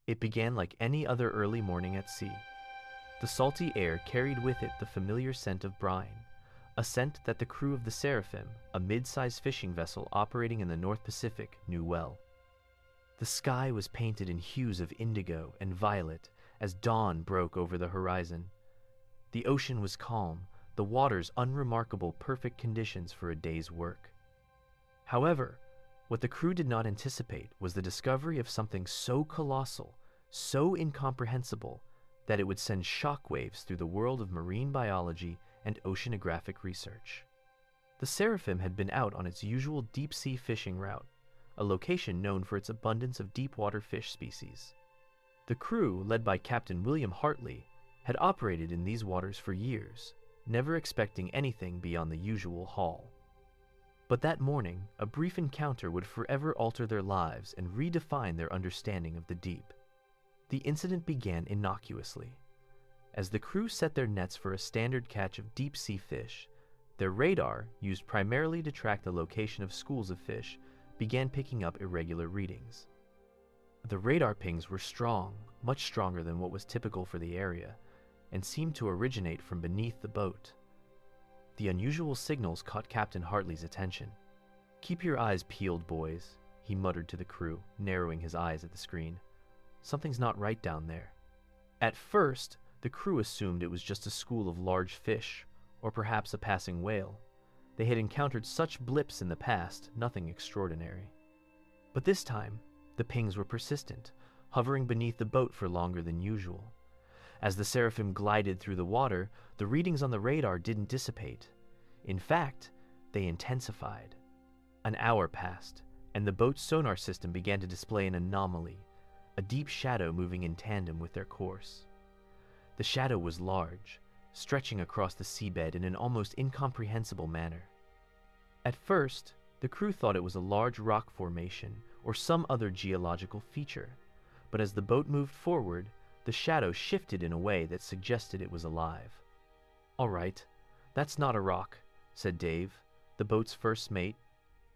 It began like any other early morning at sea. The salty air carried with it the familiar scent of brine, a scent that the crew of the Seraphim, a mid-sized fishing vessel operating in the North Pacific, knew well. The sky was painted in hues of indigo and violet as dawn broke over the horizon. The ocean was calm, the waters unremarkable perfect conditions for a day's work. However, what the crew did not anticipate was the discovery of something so colossal, so incomprehensible, that it would send shockwaves through the world of marine biology and oceanographic research. The Seraphim had been out on its usual deep-sea fishing route, a location known for its abundance of deep-water fish species. The crew, led by Captain William Hartley, had operated in these waters for years, never expecting anything beyond the usual haul. But that morning, a brief encounter would forever alter their lives and redefine their understanding of the deep. The incident began innocuously. As the crew set their nets for a standard catch of deep-sea fish, their radar, used primarily to track the location of schools of fish, began picking up irregular readings. The radar pings were strong, much stronger than what was typical for the area, and seemed to originate from beneath the boat. The unusual signals caught Captain Hartley's attention. "Keep your eyes peeled, boys," he muttered to the crew, narrowing his eyes at the screen. "Something's not right down there." At first, the crew assumed it was just a school of large fish, or perhaps a passing whale. They had encountered such blips in the past, nothing extraordinary. But this time, the pings were persistent, hovering beneath the boat for longer than usual. As the Seraphim glided through the water, the readings on the radar didn't dissipate. In fact, they intensified. An hour passed, and the boat's sonar system began to display an anomaly, a deep shadow moving in tandem with their course. The shadow was large, stretching across the seabed in an almost incomprehensible manner. At first, the crew thought it was a large rock formation or some other geological feature, but as the boat moved forward, the shadow shifted in a way that suggested it was alive. "All right, that's not a rock," said Dave, the boat's first mate,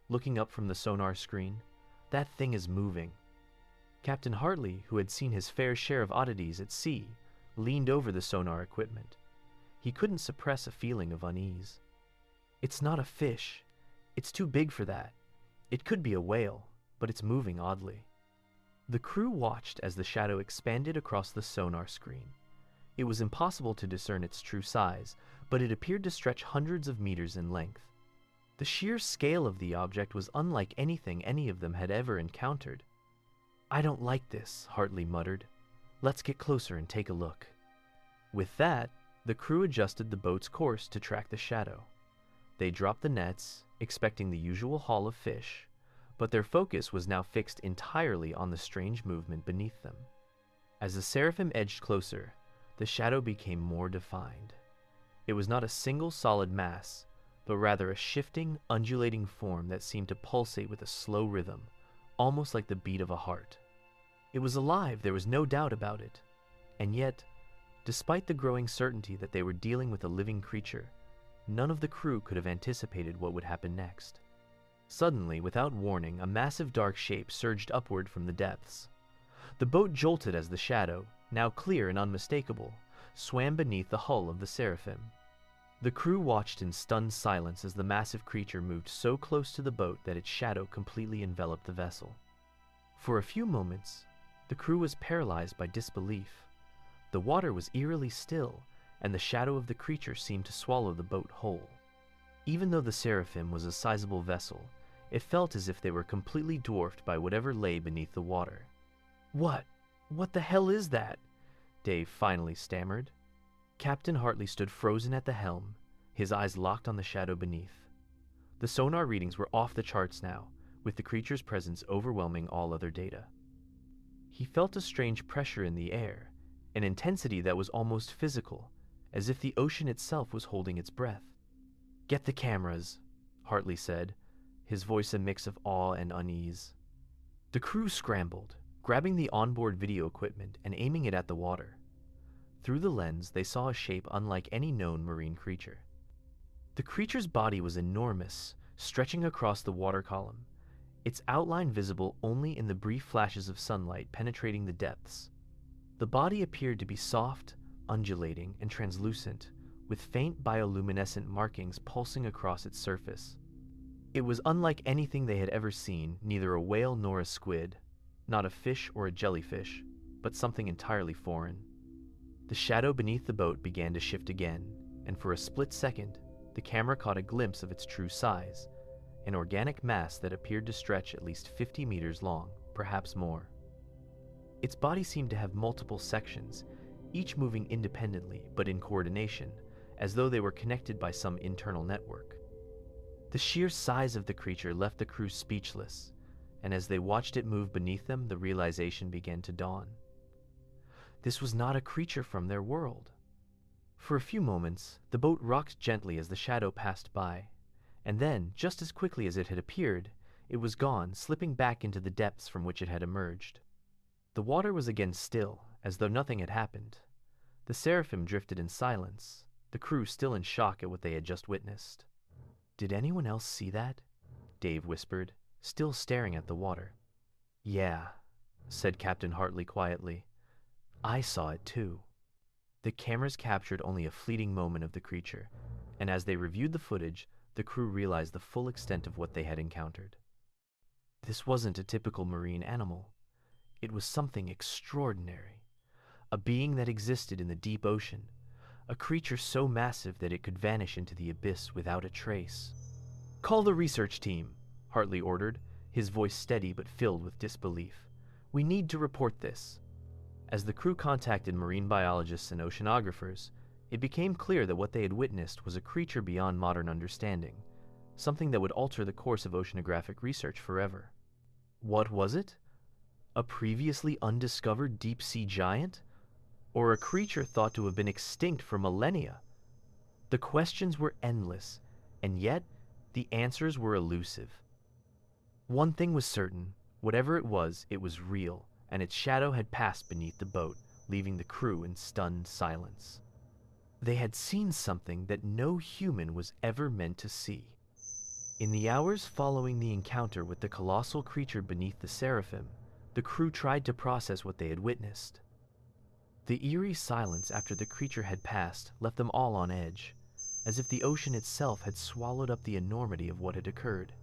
looking up from the sonar screen. "That thing is moving." Captain Hartley, who had seen his fair share of oddities at sea, leaned over the sonar equipment. He couldn't suppress a feeling of unease. "It's not a fish. It's too big for that. It could be a whale, but it's moving oddly." The crew watched as the shadow expanded across the sonar screen. It was impossible to discern its true size, but it appeared to stretch hundreds of meters in length. The sheer scale of the object was unlike anything any of them had ever encountered. "I don't like this," Hartley muttered. "Let's get closer and take a look." With that, the crew adjusted the boat's course to track the shadow. They dropped the nets, expecting the usual haul of fish, but their focus was now fixed entirely on the strange movement beneath them. As the Seraphim edged closer, the shadow became more defined. It was not a single solid mass, but rather a shifting, undulating form that seemed to pulsate with a slow rhythm, almost like the beat of a heart. It was alive, there was no doubt about it. And yet, despite the growing certainty that they were dealing with a living creature, none of the crew could have anticipated what would happen next. Suddenly, without warning, a massive dark shape surged upward from the depths. The boat jolted as the shadow, now clear and unmistakable, swam beneath the hull of the Seraphim. The crew watched in stunned silence as the massive creature moved so close to the boat that its shadow completely enveloped the vessel. For a few moments, the crew was paralyzed by disbelief. The water was eerily still, and the shadow of the creature seemed to swallow the boat whole. Even though the Seraphim was a sizable vessel, it felt as if they were completely dwarfed by whatever lay beneath the water. What the hell is that?" Dave finally stammered. Captain Hartley stood frozen at the helm, his eyes locked on the shadow beneath. The sonar readings were off the charts now, with the creature's presence overwhelming all other data. He felt a strange pressure in the air, an intensity that was almost physical, as if the ocean itself was holding its breath. "Get the cameras," Hartley said, his voice a mix of awe and unease. The crew scrambled, grabbing the onboard video equipment and aiming it at the water. Through the lens, they saw a shape unlike any known marine creature. The creature's body was enormous, stretching across the water column. its outline visible only in the brief flashes of sunlight penetrating the depths. The body appeared to be soft, undulating, and translucent, with faint bioluminescent markings pulsing across its surface. It was unlike anything they had ever seen, neither a whale nor a squid, not a fish or a jellyfish, but something entirely foreign. The shadow beneath the boat began to shift again, and for a split second, the camera caught a glimpse of its true size, an organic mass that appeared to stretch at least 50 meters long, perhaps more. Its body seemed to have multiple sections, each moving independently but in coordination, as though they were connected by some internal network. The sheer size of the creature left the crew speechless, and as they watched it move beneath them, the realization began to dawn. This was not a creature from their world. For a few moments, the boat rocked gently as the shadow passed by, and then, just as quickly as it had appeared, it was gone, slipping back into the depths from which it had emerged. The water was again still, as though nothing had happened. The seraphim drifted in silence, the crew still in shock at what they had just witnessed. "Did anyone else see that?" Dave whispered, still staring at the water. "Yeah," said Captain Hartley quietly. "I saw it too." The cameras captured only a fleeting moment of the creature, and as they reviewed the footage, the crew realized the full extent of what they had encountered. This wasn't a typical marine animal. It was something extraordinary. A being that existed in the deep ocean, a creature so massive that it could vanish into the abyss without a trace. "Call the research team," Hartley ordered, his voice steady but filled with disbelief. "We need to report this." As the crew contacted marine biologists and oceanographers, it became clear that what they had witnessed was a creature beyond modern understanding, something that would alter the course of oceanographic research forever. What was it? A previously undiscovered deep-sea giant? Or a creature thought to have been extinct for millennia? The questions were endless, and yet the answers were elusive. One thing was certain: whatever it was real, and its shadow had passed beneath the boat, leaving the crew in stunned silence. They had seen something that no human was ever meant to see. In the hours following the encounter with the colossal creature beneath the seraphim, the crew tried to process what they had witnessed. The eerie silence after the creature had passed left them all on edge, as if the ocean itself had swallowed up the enormity of what had occurred.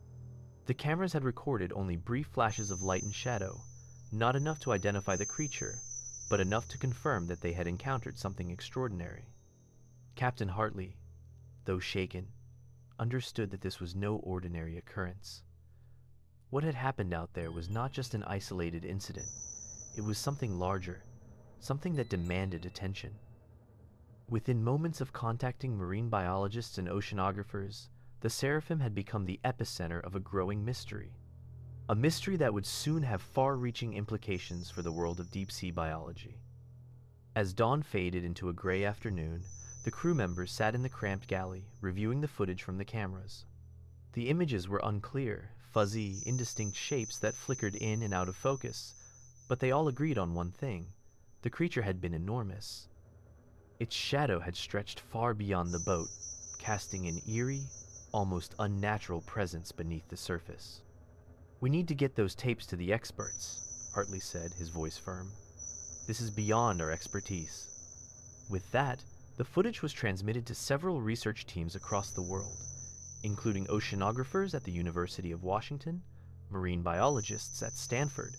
The cameras had recorded only brief flashes of light and shadow, not enough to identify the creature, but enough to confirm that they had encountered something extraordinary. Captain Hartley, though shaken, understood that this was no ordinary occurrence. What had happened out there was not just an isolated incident. It was something larger, something that demanded attention. Within moments of contacting marine biologists and oceanographers, the seraphim had become the epicenter of a growing mystery. A mystery that would soon have far-reaching implications for the world of deep-sea biology. As dawn faded into a gray afternoon, the crew members sat in the cramped galley, reviewing the footage from the cameras. The images were unclear, fuzzy, indistinct shapes that flickered in and out of focus, but they all agreed on one thing: the creature had been enormous. Its shadow had stretched far beyond the boat, casting an eerie, almost unnatural presence beneath the surface. "We need to get those tapes to the experts," Hartley said, his voice firm. "This is beyond our expertise." With that, the footage was transmitted to several research teams across the world, including oceanographers at the University of Washington, marine biologists at Stanford,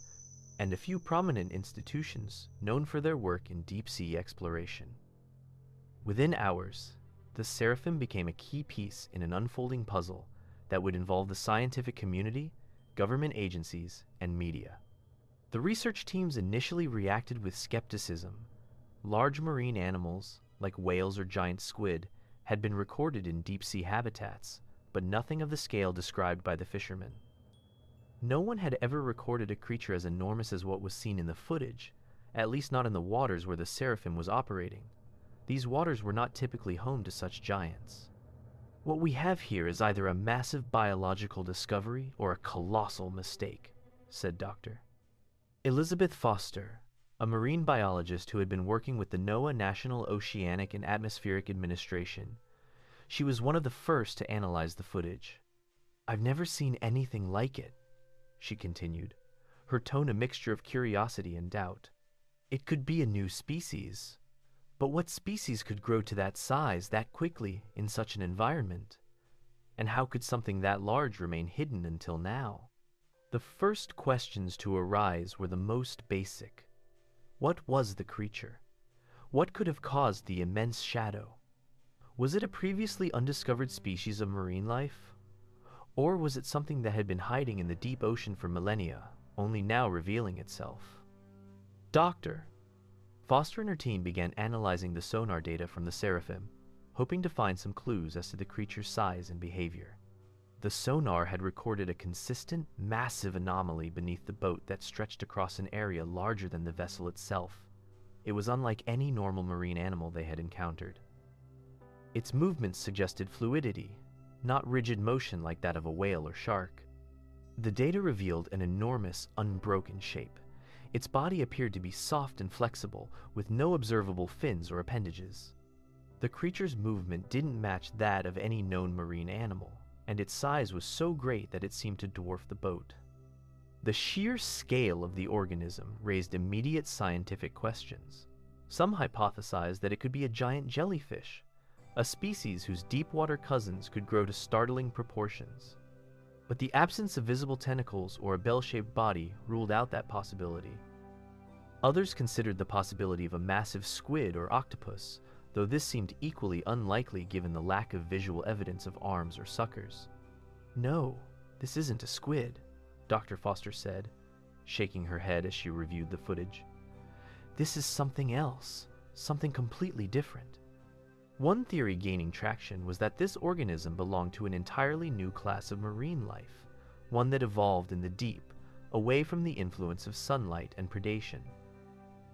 and a few prominent institutions known for their work in deep-sea exploration. Within hours, the seraphim became a key piece in an unfolding puzzle that would involve the scientific community, government agencies, and media. The research teams initially reacted with skepticism. Large marine animals, like whales or giant squid, had been recorded in deep-sea habitats, but nothing of the scale described by the fishermen. No one had ever recorded a creature as enormous as what was seen in the footage, at least not in the waters where the seraphim was operating. These waters were not typically home to such giants. "What we have here is either a massive biological discovery or a colossal mistake," said Dr. Elizabeth Foster, a marine biologist who had been working with the NOAA National Oceanic and Atmospheric Administration. She was one of the first to analyze the footage. "I've never seen anything like it," she continued, her tone a mixture of curiosity and doubt. It could be a new species. But what species could grow to that size that quickly in such an environment? And how could something that large remain hidden until now? The first questions to arise were the most basic. What was the creature? What could have caused the immense shadow? Was it a previously undiscovered species of marine life? Or was it something that had been hiding in the deep ocean for millennia, only now revealing itself? Doctor, Foster and her team began analyzing the sonar data from the Seraphim, hoping to find some clues as to the creature's size and behavior. The sonar had recorded a consistent, massive anomaly beneath the boat that stretched across an area larger than the vessel itself. It was unlike any normal marine animal they had encountered. Its movements suggested fluidity, not rigid motion like that of a whale or shark. The data revealed an enormous, unbroken shape. Its body appeared to be soft and flexible, with no observable fins or appendages. The creature's movement didn't match that of any known marine animal, and its size was so great that it seemed to dwarf the boat. The sheer scale of the organism raised immediate scientific questions. Some hypothesized that it could be a giant jellyfish, a species whose deep-water cousins could grow to startling proportions. But the absence of visible tentacles or a bell-shaped body ruled out that possibility. Others considered the possibility of a massive squid or octopus, though this seemed equally unlikely given the lack of visual evidence of arms or suckers. "No, this isn't a squid," Dr. Foster said, shaking her head as she reviewed the footage. "This is something else, something completely different." One theory gaining traction was that this organism belonged to an entirely new class of marine life, one that evolved in the deep, away from the influence of sunlight and predation.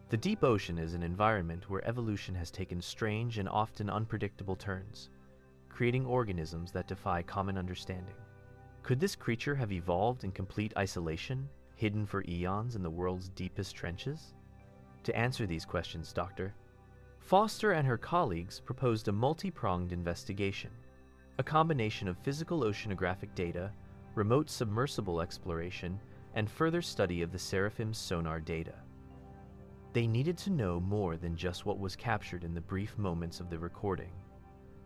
The deep ocean is an environment where evolution has taken strange and often unpredictable turns, creating organisms that defy common understanding. Could this creature have evolved in complete isolation, hidden for eons in the world's deepest trenches? To answer these questions, Dr. Foster and her colleagues proposed a multi-pronged investigation, a combination of physical oceanographic data, remote submersible exploration, and further study of the Seraphim's sonar data. They needed to know more than just what was captured in the brief moments of the recording.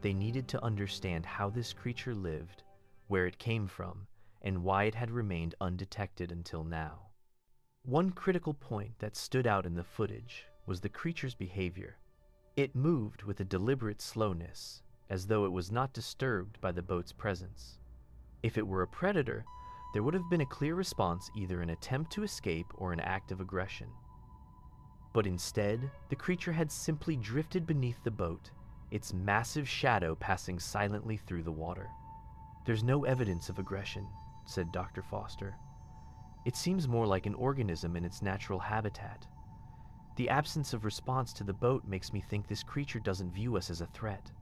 They needed to understand how this creature lived, where it came from, and why it had remained undetected until now. One critical point that stood out in the footage was the creature's behavior. It moved with a deliberate slowness, as though it was not disturbed by the boat's presence. If it were a predator, there would have been a clear response, either an attempt to escape or an act of aggression. But instead, the creature had simply drifted beneath the boat, its massive shadow passing silently through the water. "There's no evidence of aggression," said Dr. Foster. "It seems more like an organism in its natural habitat. The absence of response to the boat makes me think this creature doesn't view us as a threat."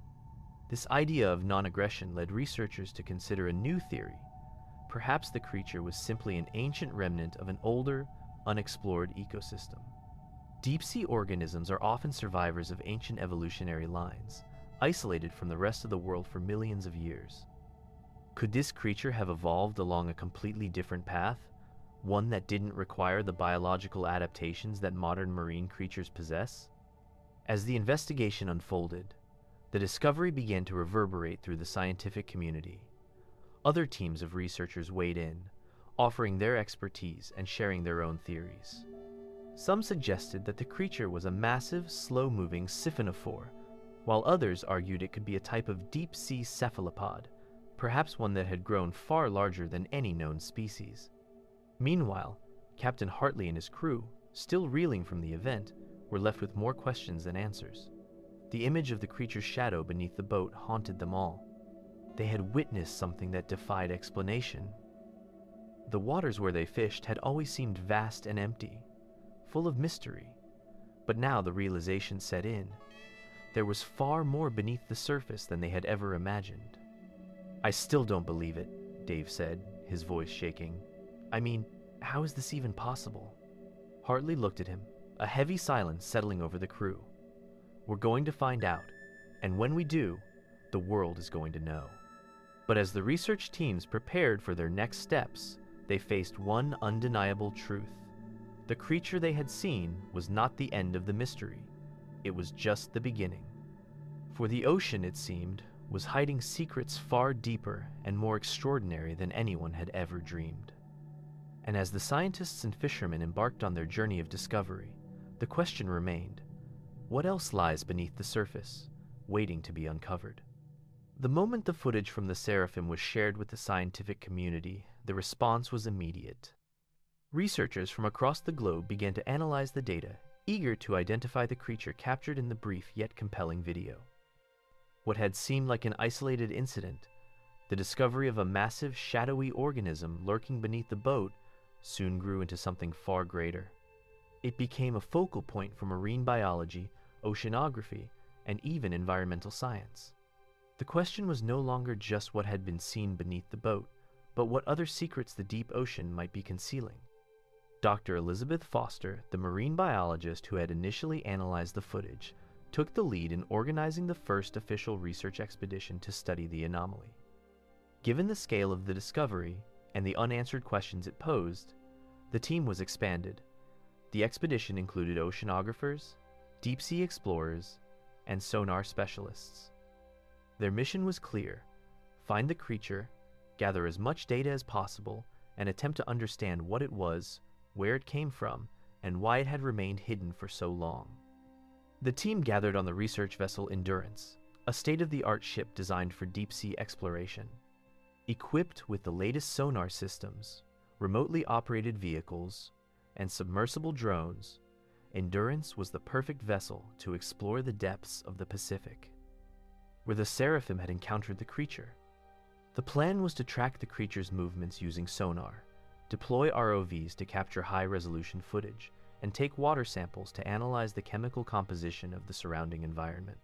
This idea of non-aggression led researchers to consider a new theory. Perhaps the creature was simply an ancient remnant of an older, unexplored ecosystem. Deep-sea organisms are often survivors of ancient evolutionary lines, isolated from the rest of the world for millions of years. Could this creature have evolved along a completely different path, one that didn't require the biological adaptations that modern marine creatures possess? As the investigation unfolded, the discovery began to reverberate through the scientific community. Other teams of researchers weighed in, offering their expertise and sharing their own theories. Some suggested that the creature was a massive, slow-moving siphonophore, while others argued it could be a type of deep-sea cephalopod, perhaps one that had grown far larger than any known species. Meanwhile, Captain Hartley and his crew, still reeling from the event, were left with more questions than answers. The image of the creature's shadow beneath the boat haunted them all. They had witnessed something that defied explanation. The waters where they fished had always seemed vast and empty, full of mystery. But now the realization set in. There was far more beneath the surface than they had ever imagined. "I still don't believe it," Dave said, his voice shaking. "I mean, how is this even possible?" Hartley looked at him, a heavy silence settling over the crew. "We're going to find out, and when we do, the world is going to know." But as the research teams prepared for their next steps, they faced one undeniable truth. The creature they had seen was not the end of the mystery. It was just the beginning. For the ocean, it seemed, was hiding secrets far deeper and more extraordinary than anyone had ever dreamed. And as the scientists and fishermen embarked on their journey of discovery, the question remained, what else lies beneath the surface, waiting to be uncovered? The moment the footage from the Seraphim was shared with the scientific community, the response was immediate. Researchers from across the globe began to analyze the data, eager to identify the creature captured in the brief yet compelling video. What had seemed like an isolated incident, the discovery of a massive, shadowy organism lurking beneath the boat, soon grew into something far greater. It became a focal point for marine biology, oceanography, and even environmental science. The question was no longer just what had been seen beneath the boat, but what other secrets the deep ocean might be concealing. Dr. Elizabeth Foster, the marine biologist who had initially analyzed the footage, took the lead in organizing the first official research expedition to study the anomaly. Given the scale of the discovery and the unanswered questions it posed, the team was expanded. The expedition included oceanographers, deep-sea explorers, and sonar specialists. Their mission was clear: find the creature, gather as much data as possible, and attempt to understand what it was, where it came from, and why it had remained hidden for so long. The team gathered on the research vessel Endurance, a state-of-the-art ship designed for deep-sea exploration. Equipped with the latest sonar systems, remotely operated vehicles, and submersible drones, Endurance was the perfect vessel to explore the depths of the Pacific, where the Seraphim had encountered the creature. The plan was to track the creature's movements using sonar, deploy ROVs to capture high-resolution footage, and take water samples to analyze the chemical composition of the surrounding environment.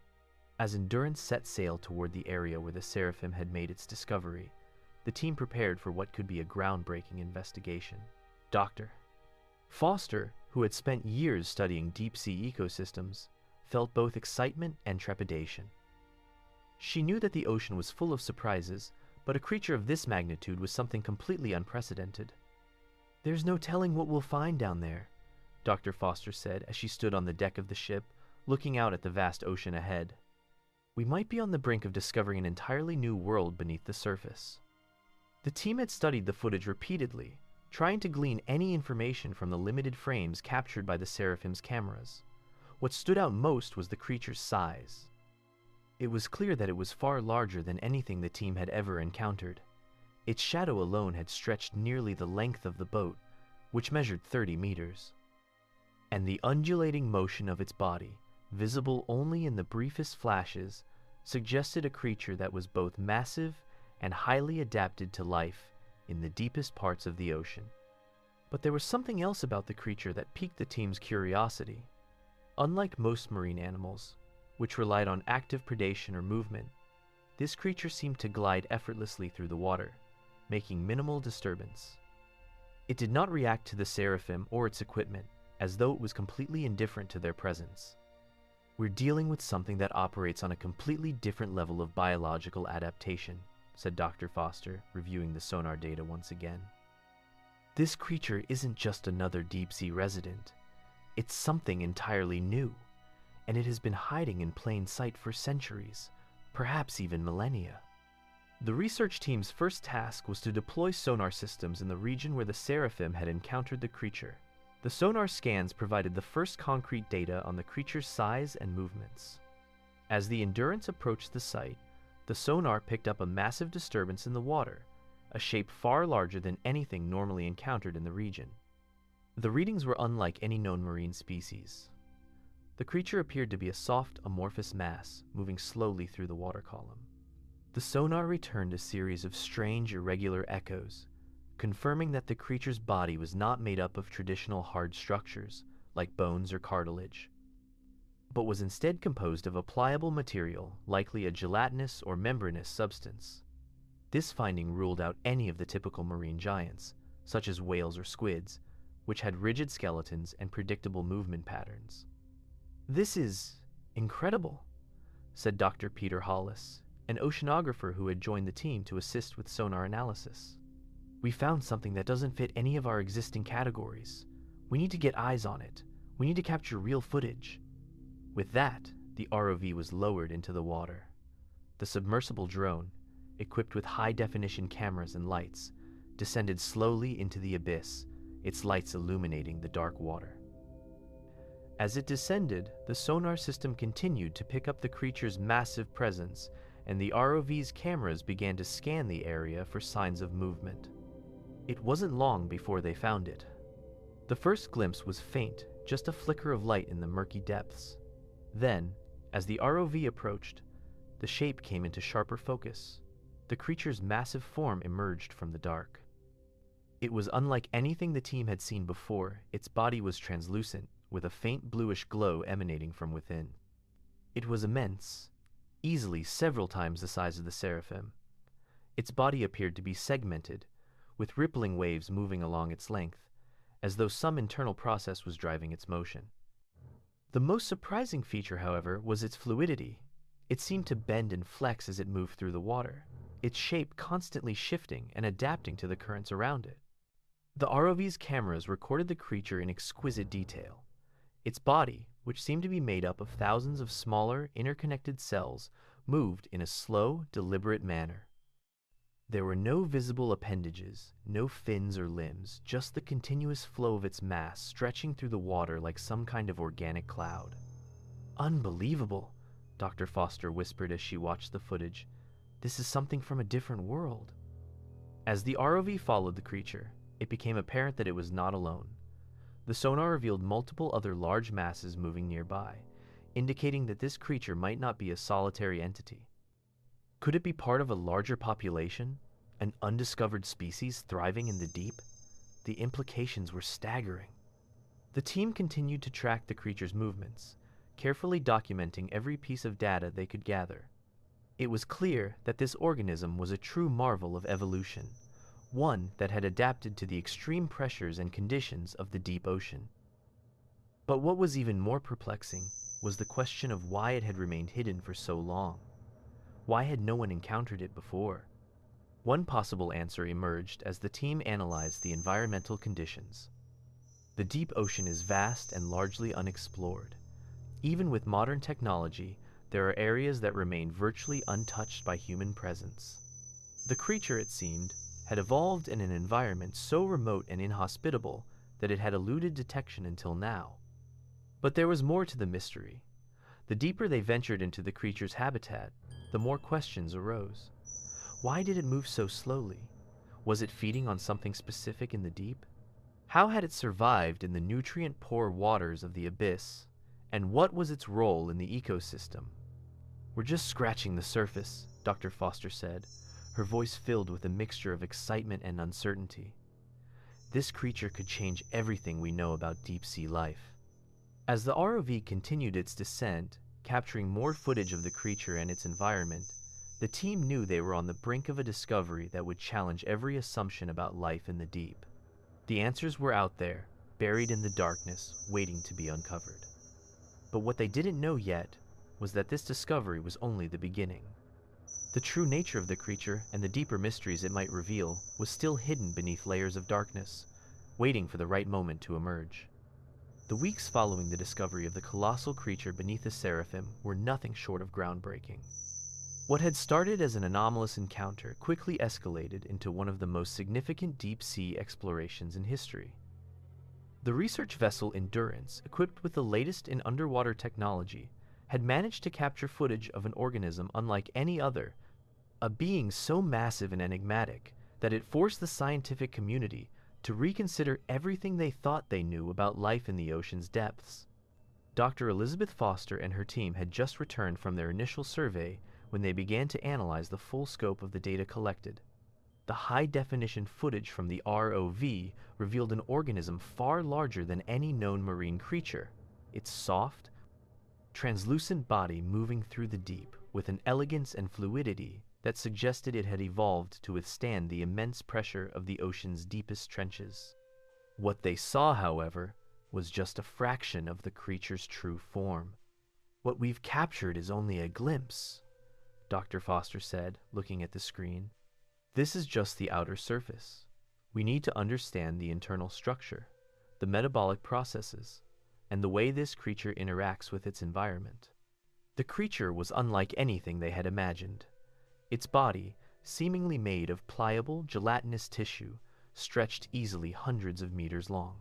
As Endurance set sail toward the area where the Seraphim had made its discovery, the team prepared for what could be a groundbreaking investigation. Dr. Foster, who had spent years studying deep-sea ecosystems, felt both excitement and trepidation. She knew that the ocean was full of surprises, but a creature of this magnitude was something completely unprecedented. "There's no telling what we'll find down there," Dr. Foster said as she stood on the deck of the ship, looking out at the vast ocean ahead. "We might be on the brink of discovering an entirely new world beneath the surface." The team had studied the footage repeatedly, trying to glean any information from the limited frames captured by the Seraphim's cameras. What stood out most was the creature's size. It was clear that it was far larger than anything the team had ever encountered. Its shadow alone had stretched nearly the length of the boat, which measured 30 meters. And the undulating motion of its body, visible only in the briefest flashes, suggested a creature that was both massive and highly adapted to life in the deepest parts of the ocean. But there was something else about the creature that piqued the team's curiosity. Unlike most marine animals, which relied on active predation or movement, this creature seemed to glide effortlessly through the water, making minimal disturbance. It did not react to the Seraphim or its equipment, as though it was completely indifferent to their presence. "We're dealing with something that operates on a completely different level of biological adaptation," said Dr. Foster, reviewing the sonar data once again. "This creature isn't just another deep-sea resident. It's something entirely new, and it has been hiding in plain sight for centuries, perhaps even millennia." The research team's first task was to deploy sonar systems in the region where the Seraphim had encountered the creature. The sonar scans provided the first concrete data on the creature's size and movements. As the Endurance approached the site, the sonar picked up a massive disturbance in the water, a shape far larger than anything normally encountered in the region. The readings were unlike any known marine species. The creature appeared to be a soft, amorphous mass, moving slowly through the water column. The sonar returned a series of strange, irregular echoes, confirming that the creature's body was not made up of traditional hard structures, like bones or cartilage, but was instead composed of a pliable material, likely a gelatinous or membranous substance. This finding ruled out any of the typical marine giants, such as whales or squids, which had rigid skeletons and predictable movement patterns. "This is incredible," said Dr. Peter Hollis, an oceanographer who had joined the team to assist with sonar analysis. We found something that doesn't fit any of our existing categories. We need to get eyes on it. We need to capture real footage." With that, the ROV was lowered into the water. The submersible drone, equipped with high-definition cameras and lights, descended slowly into the abyss, its lights illuminating the dark water. As it descended, the sonar system continued to pick up the creature's massive presence, and the ROV's cameras began to scan the area for signs of movement. It wasn't long before they found it. The first glimpse was faint, just a flicker of light in the murky depths. Then, as the ROV approached, the shape came into sharper focus. The creature's massive form emerged from the dark. It was unlike anything the team had seen before. Its body was translucent, with a faint bluish glow emanating from within. It was immense, easily several times the size of the Seraphim. Its body appeared to be segmented, with rippling waves moving along its length, as though some internal process was driving its motion. The most surprising feature, however, was its fluidity. It seemed to bend and flex as it moved through the water, its shape constantly shifting and adapting to the currents around it. The ROV's cameras recorded the creature in exquisite detail. Its body, which seemed to be made up of thousands of smaller, interconnected cells, moved in a slow, deliberate manner. There were no visible appendages, no fins or limbs, just the continuous flow of its mass stretching through the water like some kind of organic cloud. "Unbelievable," Dr. Foster whispered as she watched the footage. "This is something from a different world." As the ROV followed the creature, it became apparent that it was not alone. The sonar revealed multiple other large masses moving nearby, indicating that this creature might not be a solitary entity. Could it be part of a larger population, an undiscovered species thriving in the deep? The implications were staggering. The team continued to track the creature's movements, carefully documenting every piece of data they could gather. It was clear that this organism was a true marvel of evolution, one that had adapted to the extreme pressures and conditions of the deep ocean. But what was even more perplexing was the question of why it had remained hidden for so long. Why had no one encountered it before? One possible answer emerged as the team analyzed the environmental conditions. The deep ocean is vast and largely unexplored. Even with modern technology, there are areas that remain virtually untouched by human presence. The creature, it seemed, had evolved in an environment so remote and inhospitable that it had eluded detection until now. But there was more to the mystery. The deeper they ventured into the creature's habitat, the more questions arose. Why did it move so slowly? Was it feeding on something specific in the deep? How had it survived in the nutrient-poor waters of the abyss? And what was its role in the ecosystem? "We're just scratching the surface," Dr. Foster said, her voice filled with a mixture of excitement and uncertainty. This creature could change everything we know about deep-sea life. As the ROV continued its descent, capturing more footage of the creature and its environment, the team knew they were on the brink of a discovery that would challenge every assumption about life in the deep. The answers were out there, buried in the darkness, waiting to be uncovered. But what they didn't know yet was that this discovery was only the beginning. The true nature of the creature and the deeper mysteries it might reveal was still hidden beneath layers of darkness, waiting for the right moment to emerge. The weeks following the discovery of the colossal creature beneath the Seraphim were nothing short of groundbreaking. What had started as an anomalous encounter quickly escalated into one of the most significant deep-sea explorations in history. The research vessel Endurance, equipped with the latest in underwater technology, had managed to capture footage of an organism unlike any other, a being so massive and enigmatic that it forced the scientific community to reconsider everything they thought they knew about life in the ocean's depths. Dr. Elizabeth Foster and her team had just returned from their initial survey when they began to analyze the full scope of the data collected. The high-definition footage from the ROV revealed an organism far larger than any known marine creature, its soft, translucent body moving through the deep with an elegance and fluidity that suggested it had evolved to withstand the immense pressure of the ocean's deepest trenches. What they saw, however, was just a fraction of the creature's true form. "What we've captured is only a glimpse," Dr. Foster said, looking at the screen. "This is just the outer surface. We need to understand the internal structure, the metabolic processes, and the way this creature interacts with its environment. The creature was unlike anything they had imagined. Its body, seemingly made of pliable, gelatinous tissue, stretched easily hundreds of meters long.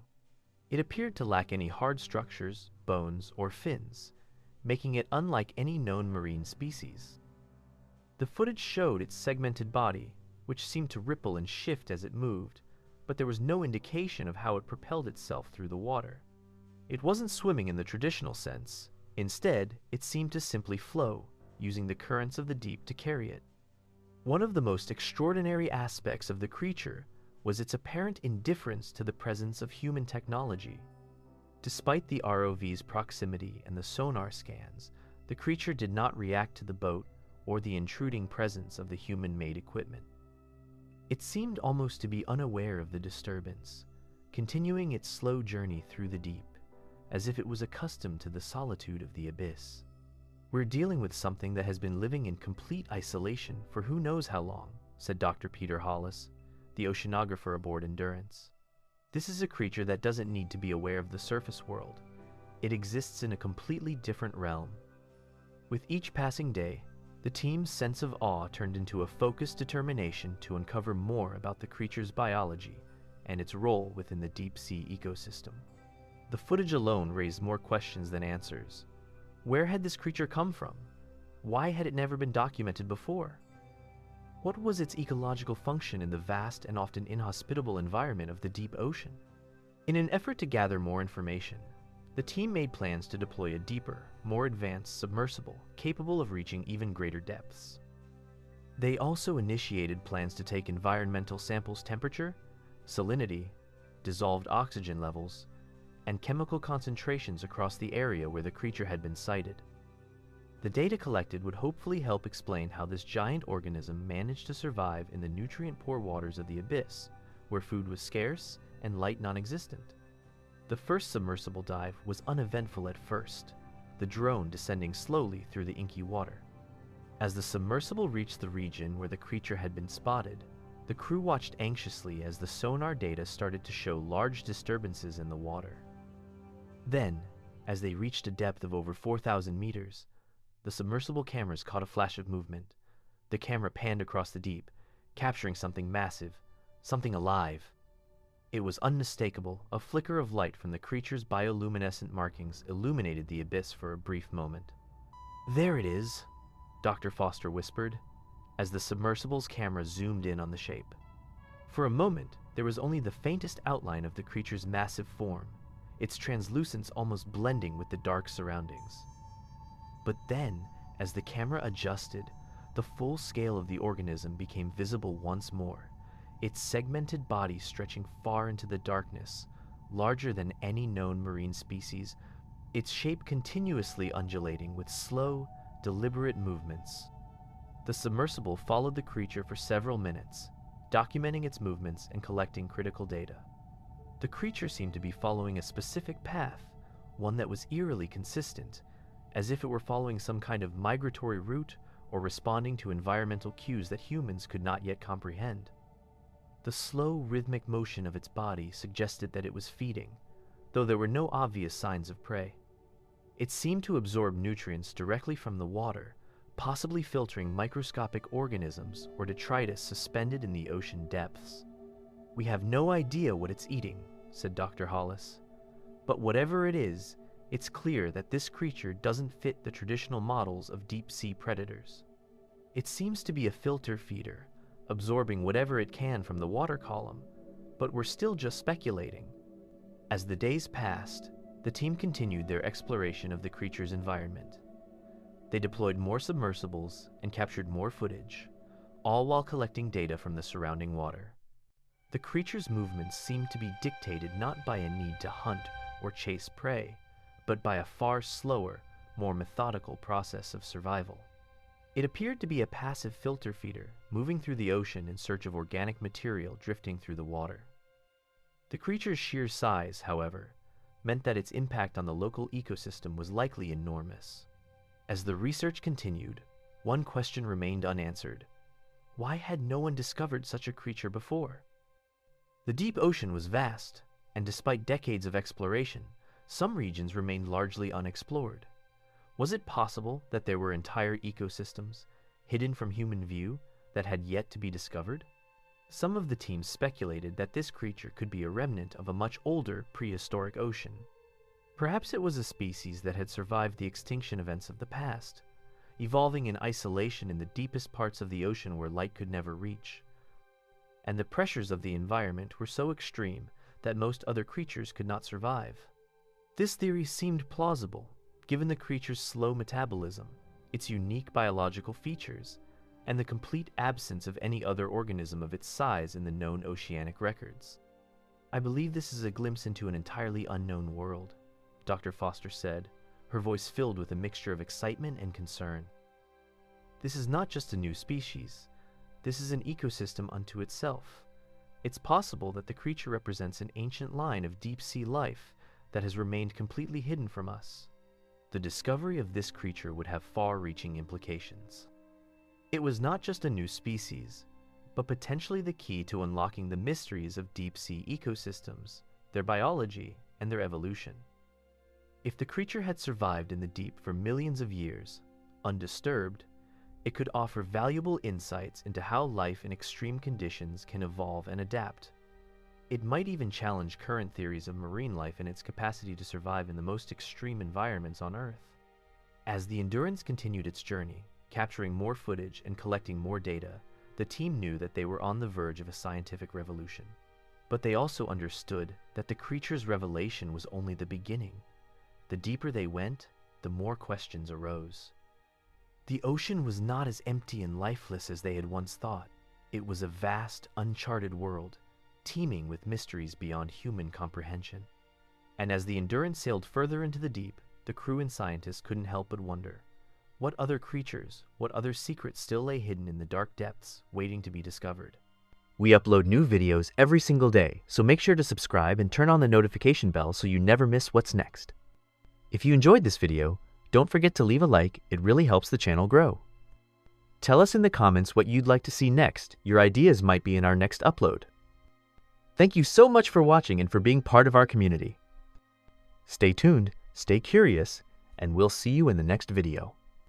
It appeared to lack any hard structures, bones, or fins, making it unlike any known marine species. The footage showed its segmented body, which seemed to ripple and shift as it moved, but there was no indication of how it propelled itself through the water. It wasn't swimming in the traditional sense. Instead, it seemed to simply flow, using the currents of the deep to carry it. One of the most extraordinary aspects of the creature was its apparent indifference to the presence of human technology. Despite the ROV's proximity and the sonar scans, the creature did not react to the boat or the intruding presence of the human-made equipment. It seemed almost to be unaware of the disturbance, continuing its slow journey through the deep, as if it was accustomed to the solitude of the abyss. "We're dealing with something that has been living in complete isolation for who knows how long," said Dr. Peter Hollis, the oceanographer aboard Endurance. "This is a creature that doesn't need to be aware of the surface world. It exists in a completely different realm." With each passing day, the team's sense of awe turned into a focused determination to uncover more about the creature's biology and its role within the deep-sea ecosystem. The footage alone raised more questions than answers. Where had this creature come from? Why had it never been documented before? What was its ecological function in the vast and often inhospitable environment of the deep ocean? In an effort to gather more information, the team made plans to deploy a deeper, more advanced submersible capable of reaching even greater depths. They also initiated plans to take environmental samples' temperature, salinity, dissolved oxygen levels, and chemical concentrations across the area where the creature had been sighted. The data collected would hopefully help explain how this giant organism managed to survive in the nutrient-poor waters of the abyss, where food was scarce and light non-existent. The first submersible dive was uneventful at first, the drone descending slowly through the inky water. As the submersible reached the region where the creature had been spotted, the crew watched anxiously as the sonar data started to show large disturbances in the water. Then, as they reached a depth of over 4,000 meters, the submersible cameras caught a flash of movement. The camera panned across the deep, capturing something massive, something alive. It was unmistakable. A flicker of light from the creature's bioluminescent markings illuminated the abyss for a brief moment. "There it is," Dr. Foster whispered, as the submersible's camera zoomed in on the shape. For a moment, there was only the faintest outline of the creature's massive form, its translucence almost blending with the dark surroundings. But then, as the camera adjusted, the full scale of the organism became visible once more, its segmented body stretching far into the darkness, larger than any known marine species, its shape continuously undulating with slow, deliberate movements. The submersible followed the creature for several minutes, documenting its movements and collecting critical data. The creature seemed to be following a specific path, one that was eerily consistent, as if it were following some kind of migratory route or responding to environmental cues that humans could not yet comprehend. The slow, rhythmic motion of its body suggested that it was feeding, though there were no obvious signs of prey. It seemed to absorb nutrients directly from the water, possibly filtering microscopic organisms or detritus suspended in the ocean depths. "We have no idea what it's eating," said Dr. Hollis. "But whatever it is, it's clear that this creature doesn't fit the traditional models of deep-sea predators. It seems to be a filter feeder, absorbing whatever it can from the water column, but we're still just speculating." As the days passed, the team continued their exploration of the creature's environment. They deployed more submersibles and captured more footage, all while collecting data from the surrounding water. The creature's movements seemed to be dictated not by a need to hunt or chase prey, but by a far slower, more methodical process of survival. It appeared to be a passive filter feeder, moving through the ocean in search of organic material drifting through the water. The creature's sheer size, however, meant that its impact on the local ecosystem was likely enormous. As the research continued, one question remained unanswered. Why had no one discovered such a creature before? The deep ocean was vast, and despite decades of exploration, some regions remained largely unexplored. Was it possible that there were entire ecosystems, hidden from human view, that had yet to be discovered? Some of the teams speculated that this creature could be a remnant of a much older prehistoric ocean. Perhaps it was a species that had survived the extinction events of the past, evolving in isolation in the deepest parts of the ocean where light could never reach. And the pressures of the environment were so extreme that most other creatures could not survive. This theory seemed plausible, given the creature's slow metabolism, its unique biological features, and the complete absence of any other organism of its size in the known oceanic records. "I believe this is a glimpse into an entirely unknown world," Dr. Foster said, her voice filled with a mixture of excitement and concern. "This is not just a new species. This is an ecosystem unto itself. It's possible that the creature represents an ancient line of deep-sea life that has remained completely hidden from us." The discovery of this creature would have far-reaching implications. It was not just a new species, but potentially the key to unlocking the mysteries of deep-sea ecosystems, their biology, and their evolution. If the creature had survived in the deep for millions of years, undisturbed, it could offer valuable insights into how life in extreme conditions can evolve and adapt. It might even challenge current theories of marine life and its capacity to survive in the most extreme environments on Earth. As the Endurance continued its journey, capturing more footage and collecting more data, the team knew that they were on the verge of a scientific revolution. But they also understood that the creature's revelation was only the beginning. The deeper they went, the more questions arose. The ocean was not as empty and lifeless as they had once thought. It was a vast, uncharted world, teeming with mysteries beyond human comprehension. And as the Endurance sailed further into the deep, the crew and scientists couldn't help but wonder, what other creatures, what other secrets still lay hidden in the dark depths, waiting to be discovered? We upload new videos every single day, so make sure to subscribe and turn on the notification bell so you never miss what's next. If you enjoyed this video, don't forget to leave a like, it really helps the channel grow. Tell us in the comments what you'd like to see next. Your ideas might be in our next upload. Thank you so much for watching and for being part of our community. Stay tuned, stay curious, and we'll see you in the next video.